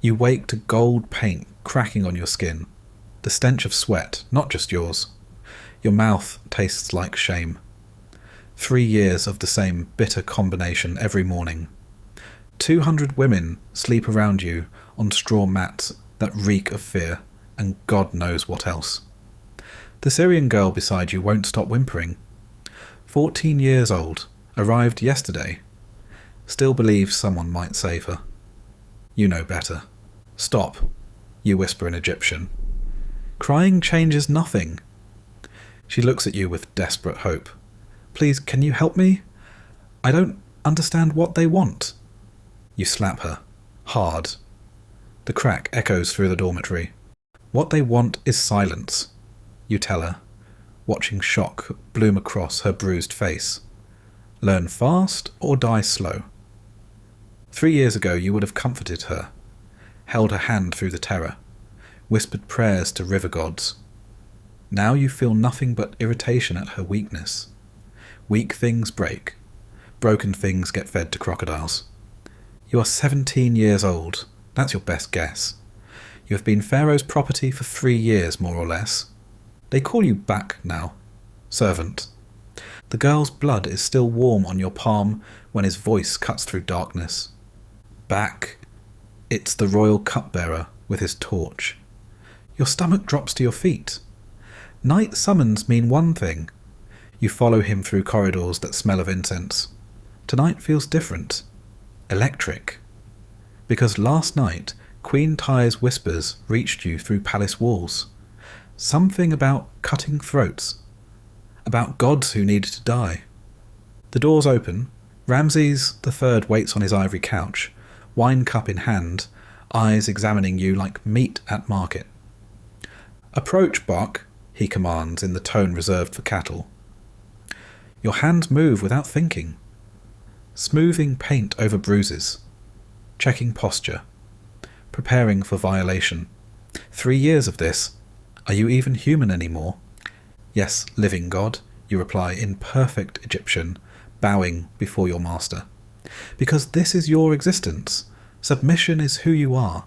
You wake to gold paint cracking on your skin, the stench of sweat, not just yours. Your mouth tastes like shame. 3 years of the same bitter combination every morning. 200 women sleep around you on straw mats that reek of fear, and God knows what else. The Syrian girl beside you won't stop whimpering. 14 years old, arrived yesterday. Still believes someone might save her. You know better. Stop, you whisper in Egyptian. Crying changes nothing. She looks at you with desperate hope. Please, can you help me? I don't understand what they want. You slap her. Hard. The crack echoes through the dormitory. What they want is silence, you tell her, watching shock bloom across her bruised face. Learn fast or die slow. 3 years ago you would have comforted her, held her hand through the terror, whispered prayers to river gods. Now you feel nothing but irritation at her weakness. Weak things break. Broken things get fed to crocodiles. You are 17 years old. That's your best guess. You have been Pharaoh's property for 3 years, more or less. They call you back now. Servant. The girl's blood is still warm on your palm when his voice cuts through darkness. Back. It's the royal cupbearer with his torch. Your stomach drops to your feet. Night summons mean one thing. You follow him through corridors that smell of incense. Tonight feels different. Electric. Because last night, Queen Tyre's whispers reached you through palace walls. Something about cutting throats. About gods who needed to die. The doors open. Ramses III waits on his ivory couch, wine cup in hand, eyes examining you like meat at market. Approach, Bok, he commands in the tone reserved for cattle. Your hands move without thinking. Smoothing paint over bruises. Checking posture. Preparing for violation. 3 years of this. Are you even human anymore? Yes, living God, you reply in perfect Egyptian, bowing before your master. Because this is your existence. Submission is who you are.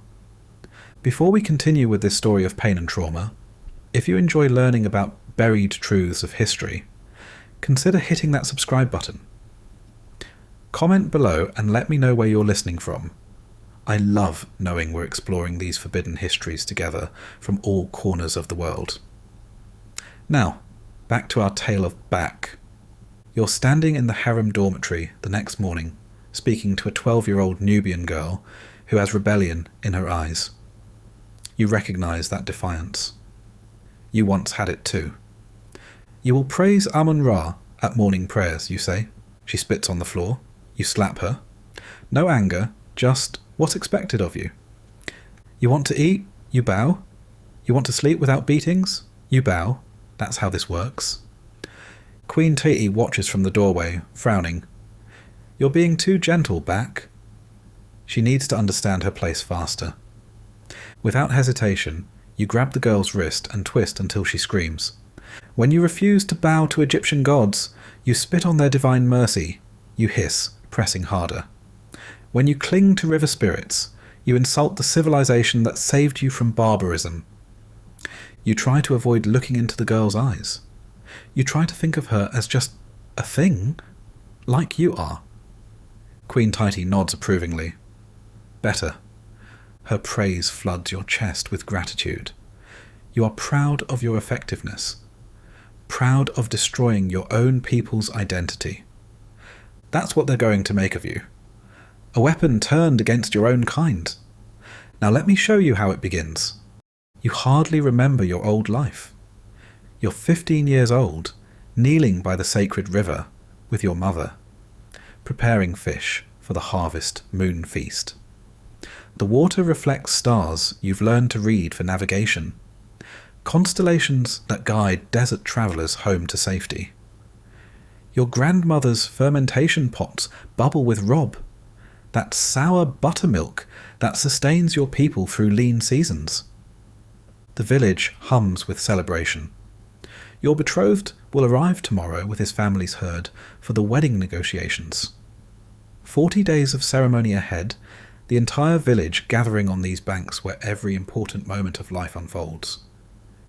Before we continue with this story of pain and trauma, if you enjoy learning about buried truths of history, consider hitting that subscribe button. Comment below and let me know where you're listening from. I love knowing we're exploring these forbidden histories together from all corners of the world. Now, back to our tale of back. You're standing in the harem dormitory the next morning, speaking to a 12-year-old Nubian girl who has rebellion in her eyes. You recognize that defiance. You once had it too. You will praise Amun-Ra at morning prayers, you say. She spits on the floor. You slap her. No anger, just what's expected of you. You want to eat? You bow. You want to sleep without beatings? You bow. That's how this works. Queen Titi watches from the doorway, frowning. You're being too gentle, Back. She needs to understand her place faster. Without hesitation, you grab the girl's wrist and twist until she screams. When you refuse to bow to Egyptian gods, you spit on their divine mercy. You hiss, pressing harder. When you cling to river spirits, you insult the civilization that saved you from barbarism. You try to avoid looking into the girl's eyes. You try to think of her as just a thing, like you are. Queen Titi nods approvingly. Better. Her praise floods your chest with gratitude. You are proud of your effectiveness. Proud of destroying your own people's identity. That's what they're going to make of you. A weapon turned against your own kind. Now let me show you how it begins. You hardly remember your old life. You're 15 years old, kneeling by the sacred river with your mother, preparing fish for the harvest moon feast. The water reflects stars you've learned to read for navigation, constellations that guide desert travellers home to safety. Your grandmother's fermentation pots bubble with rob, that sour buttermilk that sustains your people through lean seasons. The village hums with celebration. Your betrothed will arrive tomorrow with his family's herd for the wedding negotiations. 40 days of ceremony ahead, the entire village gathering on these banks where every important moment of life unfolds.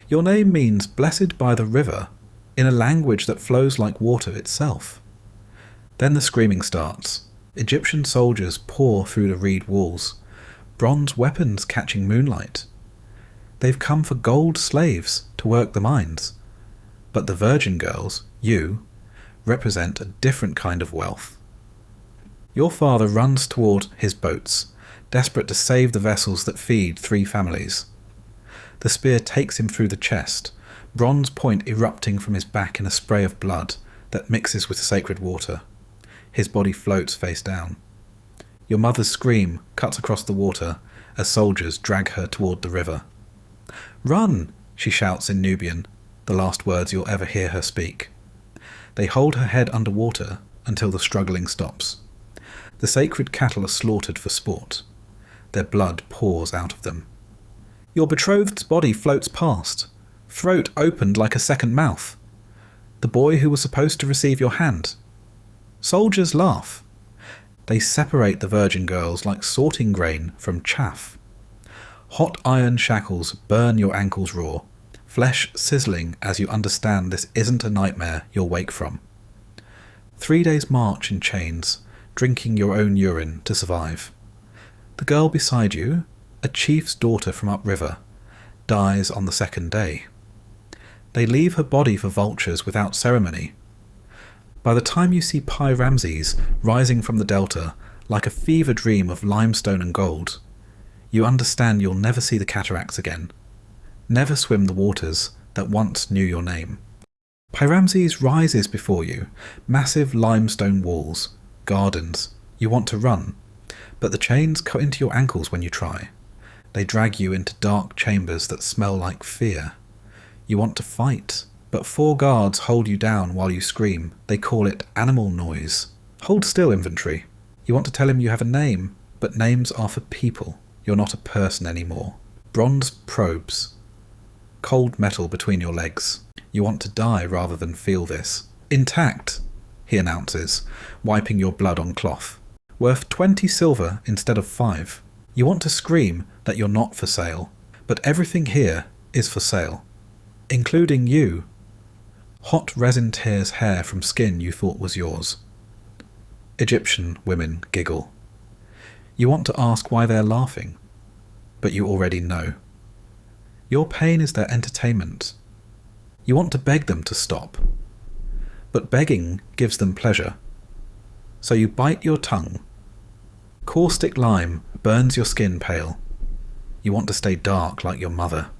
Your name means blessed by the river, in a language that flows like water itself. Then the screaming starts. Egyptian soldiers pour through the reed walls, bronze weapons catching moonlight. They've come for gold slaves to work the mines. But the virgin girls, you, represent a different kind of wealth. Your father runs toward his boats, desperate to save the vessels that feed 3 families. The spear takes him through the chest, bronze point erupting from his back in a spray of blood that mixes with sacred water. His body floats face down. Your mother's scream cuts across the water as soldiers drag her toward the river. "Run!" she shouts in Nubian, the last words you'll ever hear her speak. They hold her head under water until the struggling stops. The sacred cattle are slaughtered for sport. Their blood pours out of them. Your betrothed's body floats past, throat opened like a second mouth. The boy who was supposed to receive your hand. Soldiers laugh. They separate the virgin girls like sorting grain from chaff. Hot iron shackles burn your ankles raw, flesh sizzling as you understand this isn't a nightmare you'll wake from. 3 days march in chains, drinking your own urine to survive. The girl beside you, a chief's daughter from upriver, dies on the 2nd day. They leave her body for vultures without ceremony. By the time you see Pi-Ramesses rising from the delta like a fever dream of limestone and gold, you understand you'll never see the cataracts again, never swim the waters that once knew your name. Pi-Ramesses rises before you, massive limestone walls, gardens. You want to run, but the chains cut into your ankles when you try. They drag you into dark chambers that smell like fear. You want to fight, but 4 guards hold you down while you scream. They call it animal noise. Hold still, infantry. You want to tell him you have a name, but names are for people. You're not a person anymore. Bronze probes. Cold metal between your legs. You want to die rather than feel this. Intact, he announces, wiping your blood on cloth. Worth 20 silver instead of 5. You want to scream that you're not for sale, but everything here is for sale, including you. Hot resin tears hair from skin you thought was yours. Egyptian women giggle. You want to ask why they're laughing, but you already know. Your pain is their entertainment. You want to beg them to stop, but begging gives them pleasure. So you bite your tongue. Caustic lime burns your skin pale. You want to stay dark like your mother,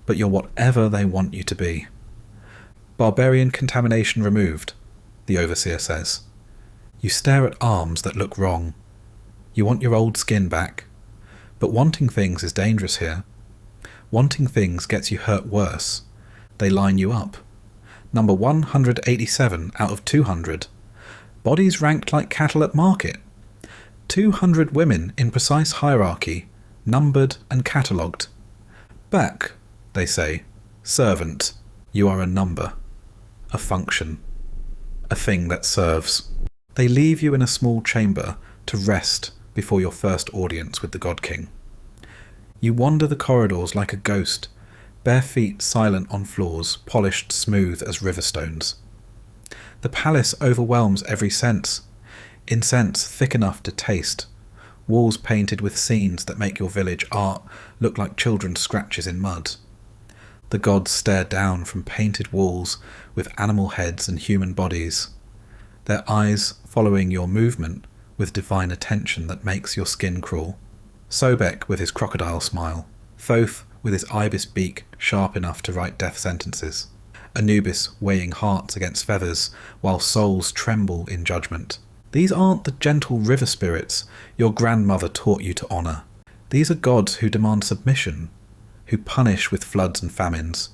but you're whatever they want you to be. Barbarian contamination removed, the overseer says. You stare at arms that look wrong. You want your old skin back, but wanting things is dangerous here. Wanting things gets you hurt worse. They line you up. Number 187 out of 200. Bodies ranked like cattle at market. 200 women in precise hierarchy, numbered and catalogued. Back, they say. Servant. You are a number. A function. A thing that serves. They leave you in a small chamber to rest before your first audience with the God King. You wander the corridors like a ghost, bare feet silent on floors, polished smooth as river stones. The palace overwhelms every sense, incense thick enough to taste, walls painted with scenes that make your village art look like children's scratches in mud. The gods stare down from painted walls with animal heads and human bodies, their eyes following your movement with divine attention that makes your skin crawl. Sobek with his crocodile smile, Thoth with his ibis beak sharp enough to write death sentences, Anubis weighing hearts against feathers while souls tremble in judgment. These aren't the gentle river spirits your grandmother taught you to honour. These are gods who demand submission, who punish with floods and famines,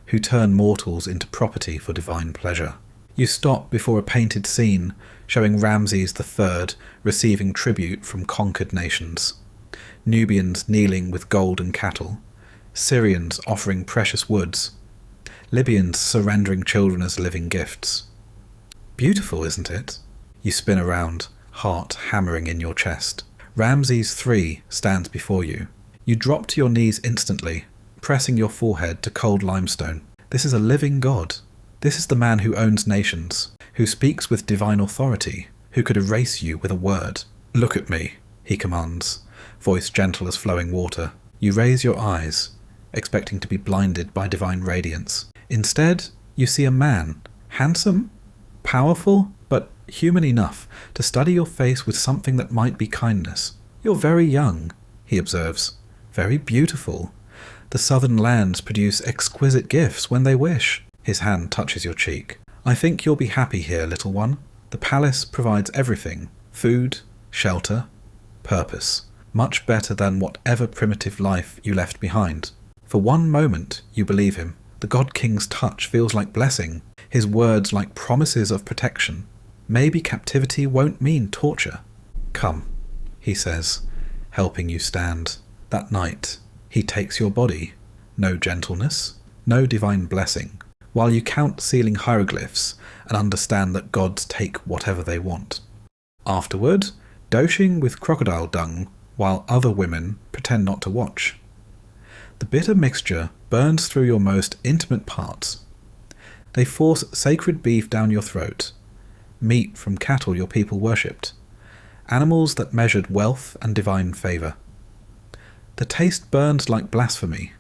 who turn mortals into property for divine pleasure. You stop before a painted scene showing Ramses III receiving tribute from conquered nations. Nubians kneeling with gold and cattle, Syrians offering precious woods, Libyans surrendering children as living gifts. Beautiful, isn't it? You spin around, heart hammering in your chest. Ramses III stands before you. You drop to your knees instantly, pressing your forehead to cold limestone. This is a living god. This is the man who owns nations, who speaks with divine authority, who could erase you with a word. Look at me, he commands, voice gentle as flowing water. You raise your eyes, expecting to be blinded by divine radiance. Instead, you see a man, handsome, powerful, but human enough to study your face with something that might be kindness. You're very young, he observes, very beautiful. The southern lands produce exquisite gifts when they wish. His hand touches your cheek. I think you'll be happy here, little one. The palace provides everything: food, shelter, purpose. Much better than whatever primitive life you left behind. For one moment, you believe him. The God King's touch feels like blessing, his words like promises of protection. Maybe captivity won't mean torture. Come, he says, helping you stand. That night, he takes your body. No gentleness, no divine blessing, while you count sealing hieroglyphs and understand that gods take whatever they want. Afterward, douching with crocodile dung while other women pretend not to watch. The bitter mixture burns through your most intimate parts. They force sacred beef down your throat, meat from cattle your people worshipped, animals that measured wealth and divine favour. The taste burns like blasphemy,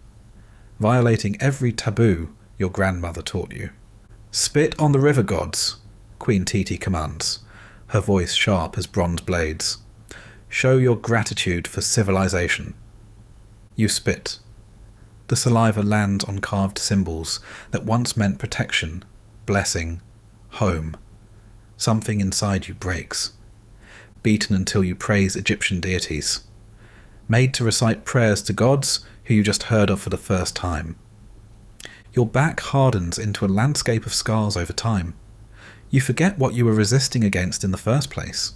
violating every taboo your grandmother taught you. Spit on the river gods, Queen Titi commands, her voice sharp as bronze blades. Show your gratitude for civilization. You spit. The saliva lands on carved symbols that once meant protection, blessing, home. Something inside you breaks. Beaten until you praise Egyptian deities. Made to recite prayers to gods who you just heard of for the first time. Your back hardens into a landscape of scars over time. You forget what you were resisting against in the first place.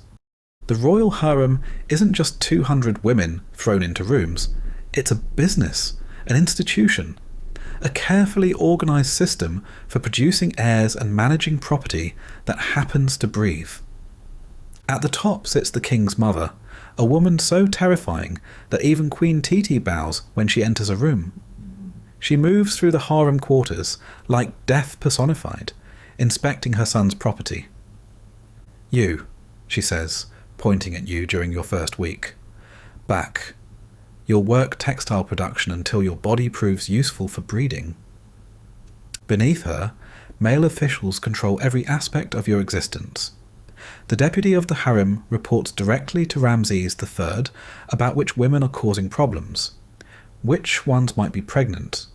The royal harem isn't just 200 women thrown into rooms. It's a business, an institution, a carefully organised system for producing heirs and managing property that happens to breathe. At the top sits the king's mother, a woman so terrifying that even Queen Titi bows when she enters a room. She moves through the harem quarters like death personified, inspecting her son's property. You, she says, pointing at you during your first week. Back. You'll work textile production until your body proves useful for breeding. Beneath her, male officials control every aspect of your existence. The deputy of the harem reports directly to Ramses III about which women are causing problems, which ones might be pregnant,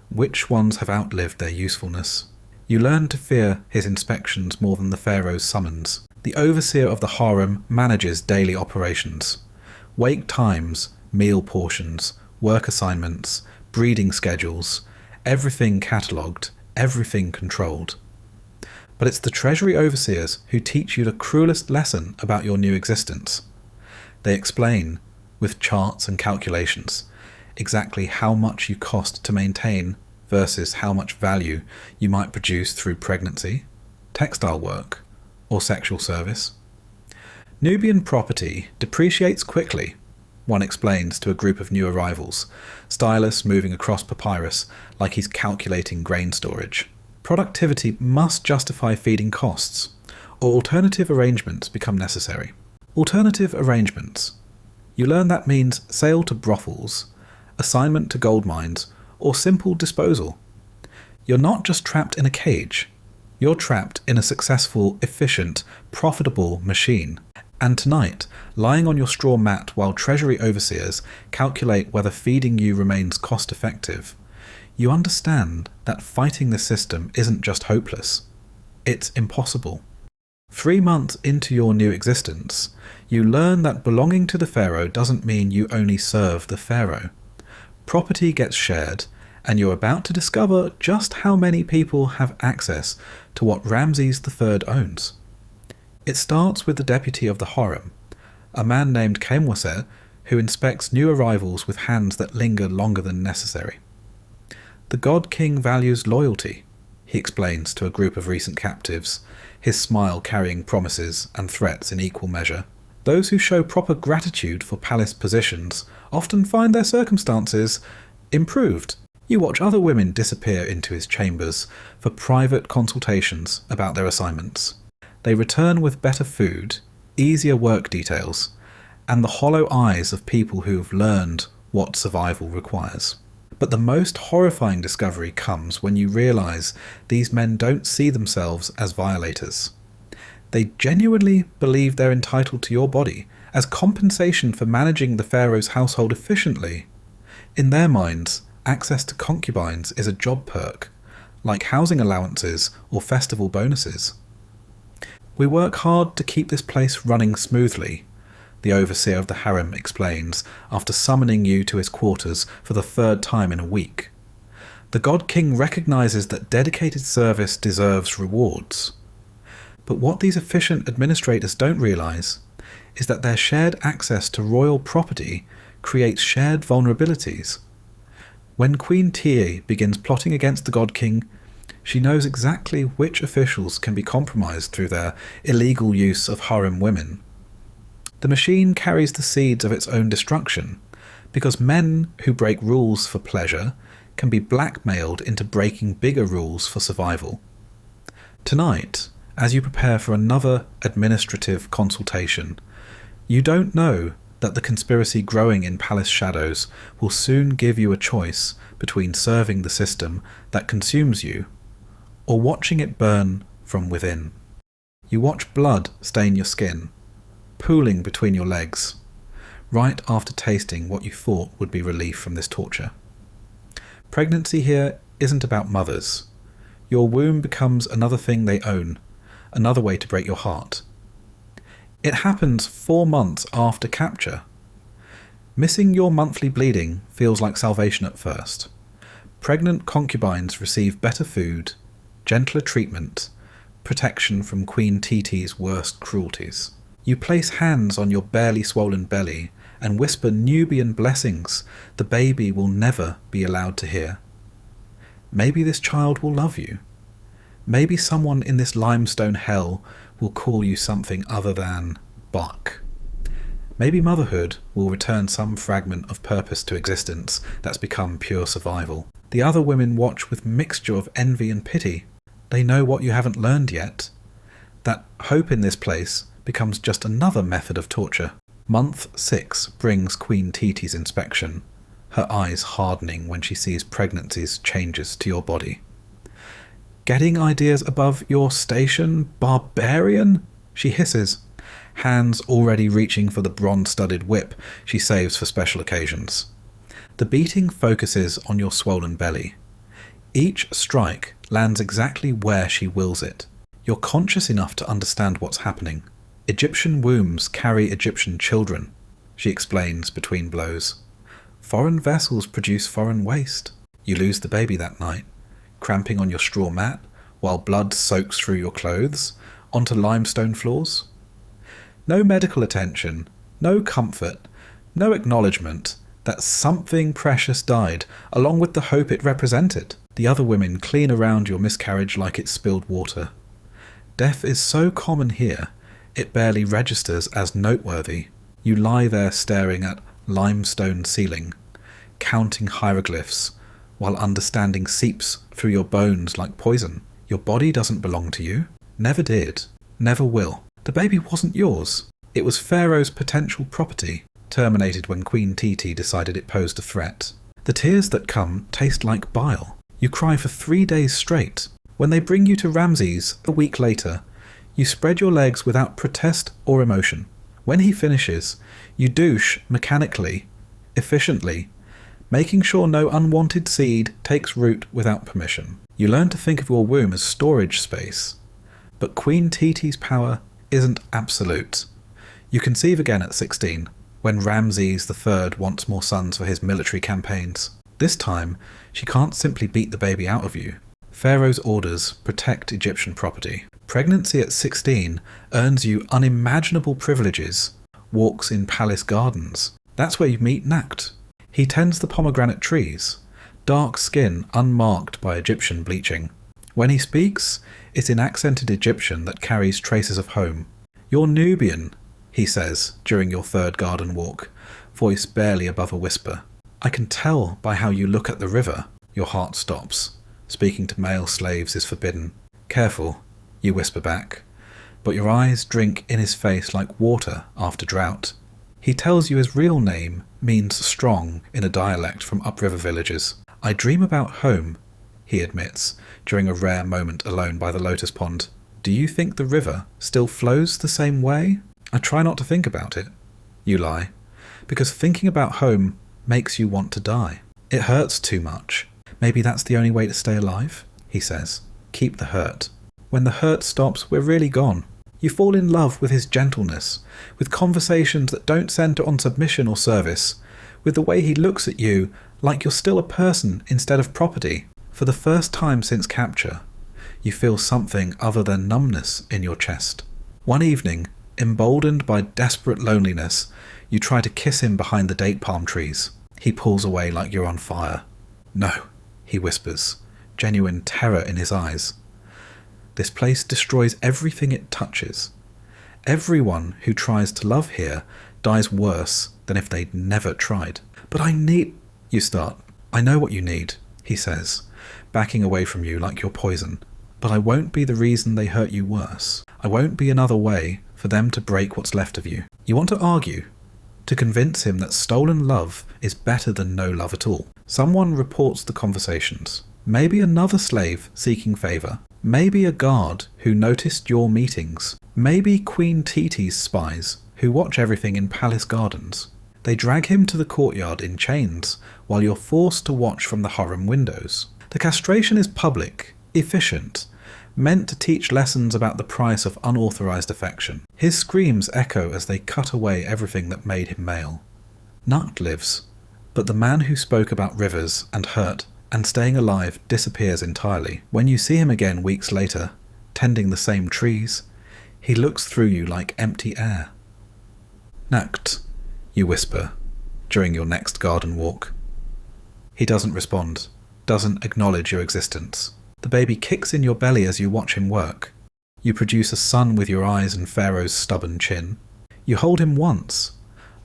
which ones have outlived their usefulness. You learn to fear his inspections more than the Pharaoh's summons. The overseer of the harem manages daily operations. Wake times, meal portions, work assignments, breeding schedules, everything catalogued, everything controlled. But it's the treasury overseers who teach you the cruelest lesson about your new existence. They explain, with charts and calculations, exactly how much you cost to maintain versus how much value you might produce through pregnancy, textile work, or sexual service. Nubian property depreciates quickly, one explains to a group of new arrivals, stylus moving across papyrus like he's calculating grain storage. Productivity must justify feeding costs, or alternative arrangements become necessary. Alternative arrangements. You learn that means sale to brothels, assignment to gold mines, or simple disposal. You're not just trapped in a cage. You're trapped in a successful, efficient, profitable machine. And tonight, lying on your straw mat while treasury overseers calculate whether feeding you remains cost-effective, you understand that fighting the system isn't just hopeless. It's impossible. 3 months into your new existence, you learn that belonging to the Pharaoh doesn't mean you only serve the Pharaoh. Property gets shared, and you're about to discover just how many people have access to what Ramses III owns. It starts with the deputy of the harem, a man named Kemwase, who inspects new arrivals with hands that linger longer than necessary. The God King values loyalty, he explains to a group of recent captives, his smile carrying promises and threats in equal measure. Those who show proper gratitude for palace positions often find their circumstances improved. You watch other women disappear into his chambers for private consultations about their assignments. They return with better food, easier work details, and the hollow eyes of people who have learned what survival requires. But the most horrifying discovery comes when you realise these men don't see themselves as violators. They genuinely believe they're entitled to your body as compensation for managing the pharaoh's household efficiently. In their minds, access to concubines is a job perk, like housing allowances or festival bonuses. "We work hard to keep this place running smoothly," the overseer of the harem explains after summoning you to his quarters for the 3rd time in a week. The God King recognises that dedicated service deserves rewards. But what these efficient administrators don't realise is that their shared access to royal property creates shared vulnerabilities. When Queen Tie begins plotting against the God King, she knows exactly which officials can be compromised through their illegal use of harem women. The machine carries the seeds of its own destruction, because men who break rules for pleasure can be blackmailed into breaking bigger rules for survival. Tonight, as you prepare for another administrative consultation, you don't know that the conspiracy growing in palace shadows will soon give you a choice between serving the system that consumes you or watching it burn from within. You watch blood stain your skin, pooling between your legs, right after tasting what you thought would be relief from this torture. Pregnancy here isn't about mothers. Your womb becomes another thing they own, another way to break your heart. It happens 4 months after capture. Missing your monthly bleeding feels like salvation at first. Pregnant concubines receive better food, gentler treatment, protection from Queen Titi's worst cruelties. You place hands on your barely swollen belly and whisper Nubian blessings the baby will never be allowed to hear. Maybe this child will love you. Maybe someone in this limestone hell will call you something other than Buck. Maybe motherhood will return some fragment of purpose to existence that's become pure survival. The other women watch with mixture of envy and pity. They know what you haven't learned yet. That hope in this place becomes just another method of torture. Month 6 brings Queen Titi's inspection, her eyes hardening when she sees pregnancy's changes to your body. "Getting ideas above your station, barbarian?" she hisses, hands already reaching for the bronze-studded whip she saves for special occasions. The beating focuses on your swollen belly. Each strike lands exactly where she wills it. You're conscious enough to understand what's happening. "Egyptian wombs carry Egyptian children," she explains between blows. "Foreign vessels produce foreign waste. You lose the baby that night, cramping on your straw mat while blood soaks through your clothes onto limestone floors. No medical attention, no comfort, no acknowledgement that something precious died, along with the hope it represented. The other women clean around your miscarriage like it's spilled water. Death is so common here, it barely registers as noteworthy. You lie there staring at limestone ceiling, counting hieroglyphs, while understanding seeps through your bones like poison. Your body doesn't belong to you. Never did. Never will. The baby wasn't yours. It was Pharaoh's potential property, terminated when Queen Titi decided it posed a threat. The tears that come taste like bile. You cry for 3 days straight. When they bring you to Ramses a week later, you spread your legs without protest or emotion. When he finishes, you douche mechanically, efficiently, making sure no unwanted seed takes root without permission. You learn to think of your womb as storage space. But Queen Titi's power isn't absolute. You conceive again at 16, when Ramses III wants more sons for his military campaigns. This time, she can't simply beat the baby out of you. Pharaoh's orders protect Egyptian property. Pregnancy at 16 earns you unimaginable privileges, walks in palace gardens. That's where you meet Nakt. He tends the pomegranate trees, dark skin unmarked by Egyptian bleaching. When he speaks, it's in accented Egyptian that carries traces of home. You're Nubian, he says during your third garden walk, voice barely above a whisper. I can tell by how you look at the river. Your heart stops. Speaking to male slaves is forbidden. Careful, you whisper back, but your eyes drink in his face like water after drought. He tells you his real name means strong in a dialect from upriver villages. I dream about home, he admits, during a rare moment alone by the lotus pond. Do you think the river still flows the same way? I try not to think about it, you lie, because thinking about home makes you want to die. It hurts too much. Maybe that's the only way to stay alive, he says. Keep the hurt. When the hurt stops, we're really gone. You fall in love with his gentleness, with conversations that don't centre on submission or service, with the way he looks at you like you're still a person instead of property. For the first time since capture, you feel something other than numbness in your chest. One evening, emboldened by desperate loneliness, you try to kiss him behind the date palm trees. He pulls away like you're on fire. No, he whispers, genuine terror in his eyes. This place destroys everything it touches. Everyone who tries to love here dies worse than if they'd never tried. But I need... You start. I know what you need, he says, backing away from you like you're poison. But I won't be the reason they hurt you worse. I won't be another way for them to break what's left of you. You want to argue, to convince him that stolen love is better than no love at all. Someone reports the conversations. Maybe another slave seeking favour. Maybe a guard who noticed your meetings. Maybe Queen Titi's spies who watch everything in palace gardens. They drag him to the courtyard in chains while you're forced to watch from the harem windows. The castration is public, efficient, meant to teach lessons about the price of unauthorised affection. His screams echo as they cut away everything that made him male. Nut lives, but the man who spoke about rivers and hurt and staying alive disappears entirely. When you see him again weeks later, tending the same trees, he looks through you like empty air. Nakt, you whisper, during your next garden walk. He doesn't respond, doesn't acknowledge your existence. The baby kicks in your belly as you watch him work. You produce a son with your eyes and Pharaoh's stubborn chin. You hold him once,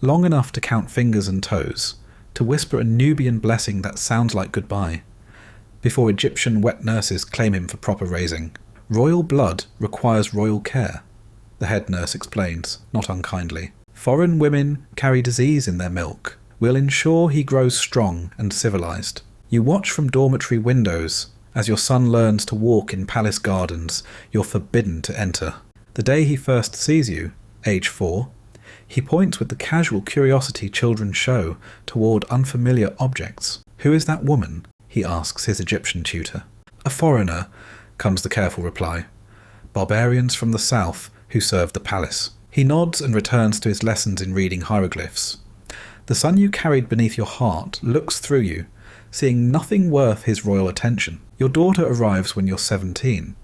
long enough to count fingers and toes, to whisper a Nubian blessing that sounds like goodbye, before Egyptian wet nurses claim him for proper raising. Royal blood requires royal care, the head nurse explains, not unkindly. Foreign women carry disease in their milk. We'll ensure he grows strong and civilized. You watch from dormitory windows as your son learns to walk in palace gardens you're forbidden to enter. The day he first sees you, age 4, he points with the casual curiosity children show toward unfamiliar objects. Who is that woman? He asks his Egyptian tutor. A foreigner, comes the careful reply. Barbarians from the south who serve the palace. He nods and returns to his lessons in reading hieroglyphs. The son you carried beneath your heart looks through you, seeing nothing worth his royal attention. Your daughter arrives when you're 17.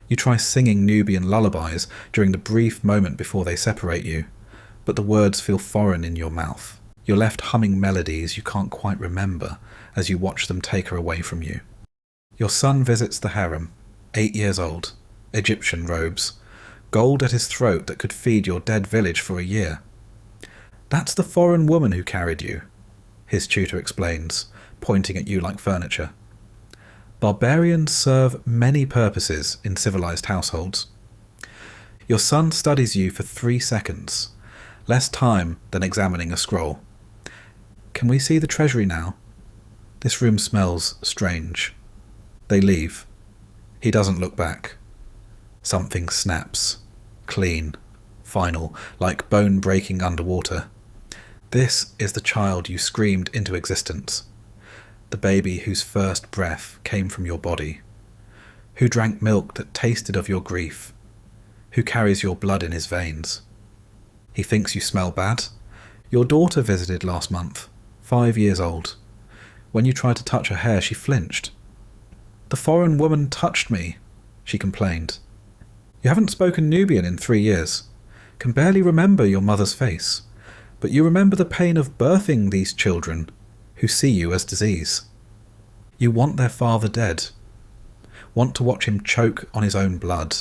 You try singing Nubian lullabies during the brief moment before they separate you, but the words feel foreign in your mouth. You're left humming melodies you can't quite remember as you watch them take her away from you. Your son visits the harem, 8 years old, Egyptian robes, gold at his throat that could feed your dead village for a year. That's the foreign woman who carried you, his tutor explains, pointing at you like furniture. Barbarians serve many purposes in civilized households. Your son studies you for 3 seconds, less time than examining a scroll. Can we see the treasury now? This room smells strange. They leave. He doesn't look back. Something snaps. Clean. Final, like bone breaking underwater. This is the child you screamed into existence. The baby whose first breath came from your body. Who drank milk that tasted of your grief. Who carries your blood in his veins. He thinks you smell bad. Your daughter visited last month, 5 years old. When you tried to touch her hair, she flinched. The foreign woman touched me, she complained. You haven't spoken Nubian in 3 years. Can barely remember your mother's face. But you remember the pain of birthing these children who see you as disease. You want their father dead. Want to watch him choke on his own blood.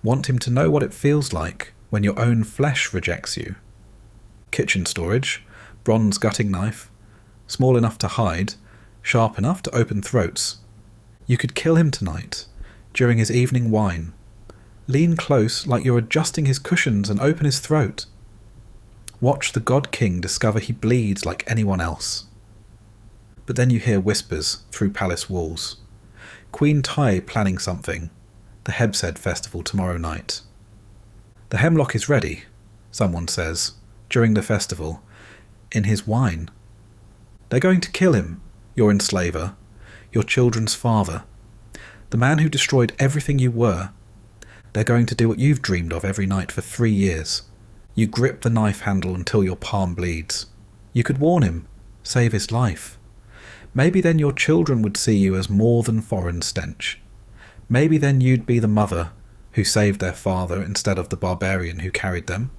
Want him to know what it feels like when your own flesh rejects you. Kitchen storage, bronze gutting knife, small enough to hide, sharp enough to open throats. You could kill him tonight, during his evening wine. Lean close like you're adjusting his cushions and open his throat. Watch the God King discover he bleeds like anyone else. But then you hear whispers through palace walls. Queen Tai planning something. The Hebsed festival tomorrow night. The hemlock is ready, someone says, during the festival, in his wine. They're going to kill him, your enslaver, your children's father, the man who destroyed everything you were. They're going to do what you've dreamed of every night for 3 years. You grip the knife handle until your palm bleeds. You could warn him, save his life. Maybe then your children would see you as more than foreign stench. Maybe then you'd be the mother who saved their father instead of the barbarian who carried them.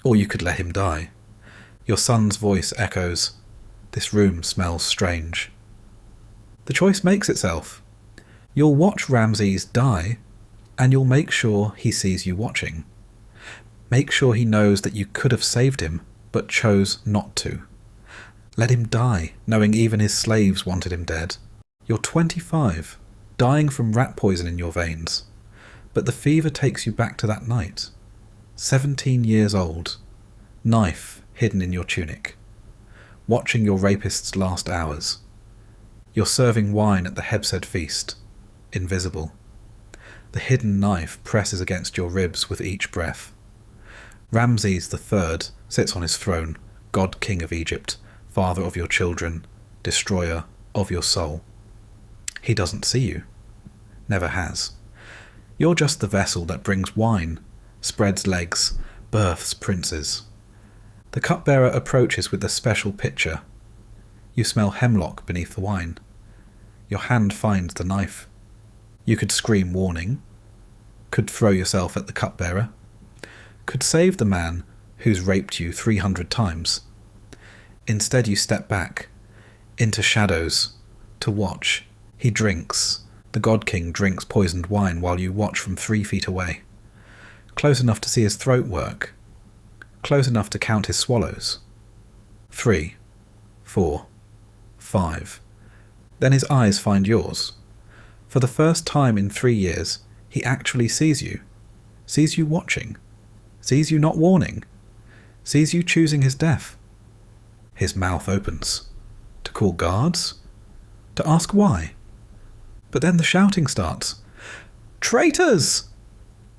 Or you could let him die. Your son's voice echoes, "This room smells strange." The choice makes itself. You'll watch Ramses die, and you'll make sure he sees you watching. Make sure he knows that you could have saved him, but chose not to. Let him die, knowing even his slaves wanted him dead. You're 25, dying from rat poison in your veins. But the fever takes you back to that night. 17 years old, knife hidden in your tunic. Watching your rapist's last hours. You're serving wine at the Hebsed feast, invisible. The hidden knife presses against your ribs with each breath. Ramses III sits on his throne, God King of Egypt, father of your children, destroyer of your soul. He doesn't see you. Never has. You're just the vessel that brings wine, spreads legs, births princes. The cupbearer approaches with the special pitcher. You smell hemlock beneath the wine. Your hand finds the knife. You could scream warning, could throw yourself at the cupbearer, could save the man who's raped you 300 times. Instead you step back, into shadows, to watch. He drinks. The God King drinks poisoned wine while you watch from 3 feet away. Close enough to see his throat work. Close enough to count his swallows. 3, 4, 5. Then his eyes find yours. For the first time in 3 years, he actually sees you watching, sees you not warning, sees you choosing his death. His mouth opens. To call guards? To ask why? But then the shouting starts. Traitors!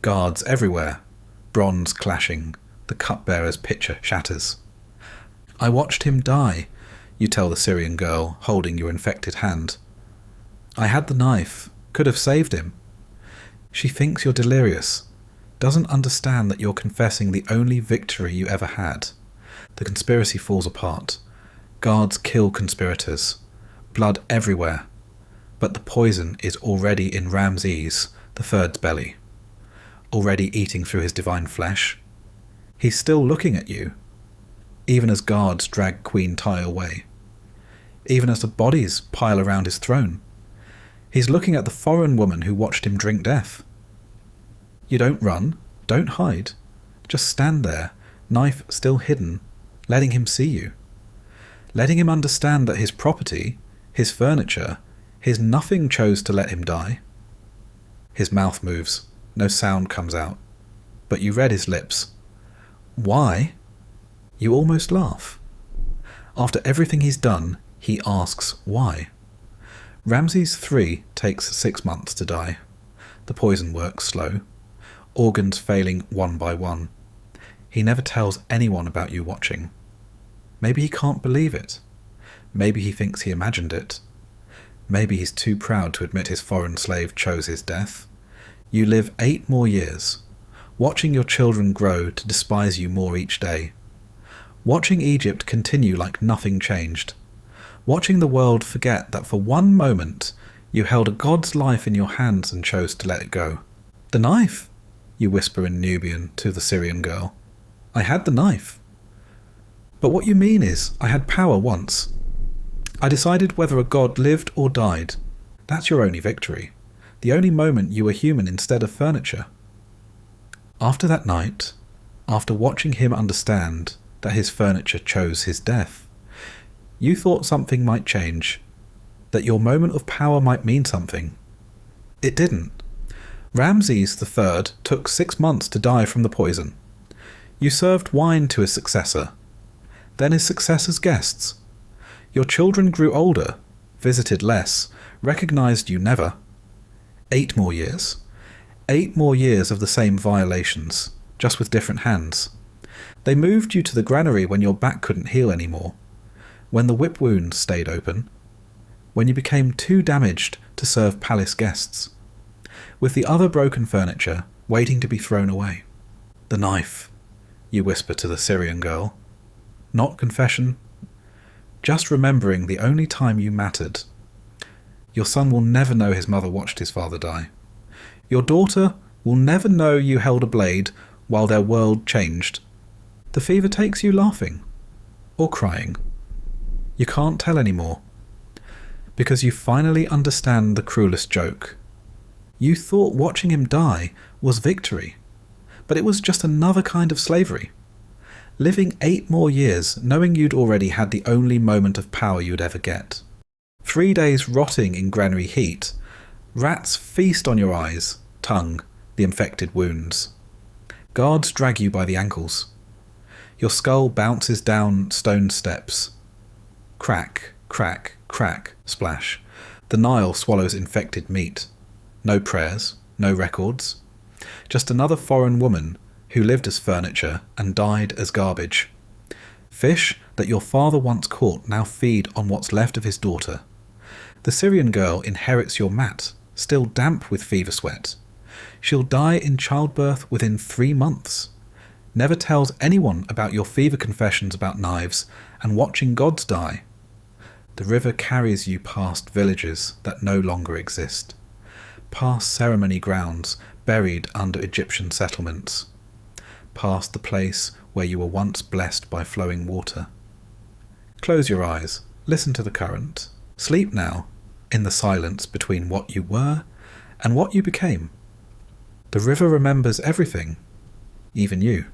Guards everywhere. Bronze clashing. The cupbearer's pitcher shatters. I watched him die, you tell the Syrian girl, holding your infected hand. I had the knife. Could have saved him. She thinks you're delirious. Doesn't understand that you're confessing the only victory you ever had. The conspiracy falls apart. Guards kill conspirators. Blood everywhere. But the poison is already in Ramses III's belly. Already eating through his divine flesh. He's still looking at you. Even as guards drag Queen Tai away. Even as the bodies pile around his throne. He's looking at the foreign woman who watched him drink death. You don't run. Don't hide. Just stand there, knife still hidden, letting him see you. Letting him understand that his property, his furniture, his nothing chose to let him die. His mouth moves. No sound comes out. But you read his lips. Why? You almost laugh. After everything he's done, he asks why. Ramses III takes 6 months to die. The poison works slow. Organs failing one by one. He never tells anyone about you watching. Maybe he can't believe it. Maybe he thinks he imagined it. Maybe he's too proud to admit his foreign slave chose his death. You live 8 more years, watching your children grow to despise you more each day. Watching Egypt continue like nothing changed. Watching the world forget that for one moment you held a god's life in your hands and chose to let it go. The knife, you whisper in Nubian to the Syrian girl. I had the knife. But what you mean is, I had power once. I decided whether a god lived or died. That's your only victory. The only moment you were human instead of furniture. After that night, After watching him understand that his furniture chose his death, you thought something might change, that your moment of power might mean something. It didn't. Ramses III took 6 months to die from the poison. You served wine to his successor, then his successor's guests. Your children grew older, visited less, recognized you never. 8 more years. 8 more years of the same violations, just with different hands. They moved you to the granary when your back couldn't heal anymore, when the whip wound stayed open, when you became too damaged to serve palace guests, with the other broken furniture waiting to be thrown away. The knife, you whisper to the Syrian girl. Not confession, just remembering the only time you mattered. Your son will never know his mother watched his father die. Your daughter will never know you held a blade while their world changed. The fever takes you laughing, or crying. You can't tell anymore, because you finally understand the cruelest joke. You thought watching him die was victory, but it was just another kind of slavery. Living 8 more years knowing you'd already had the only moment of power you'd ever get. 3 days rotting in granary heat. Rats feast on your eyes, tongue, the infected wounds. Guards drag you by the ankles. Your skull bounces down stone steps. Crack, crack, crack, splash. The Nile swallows infected meat. No prayers, no records. Just another foreign woman who lived as furniture and died as garbage. Fish that your father once caught now feed on what's left of his daughter. The Syrian girl inherits your mat, still damp with fever sweat. She'll die in childbirth within 3 months. Never tells anyone about your fever confessions about knives and watching gods die. The river carries you past villages that no longer exist, past ceremony grounds buried under Egyptian settlements, past the place where you were once blessed by flowing water. Close your eyes, listen to the current. Sleep now, in the silence between what you were and what you became. The river remembers everything, even you.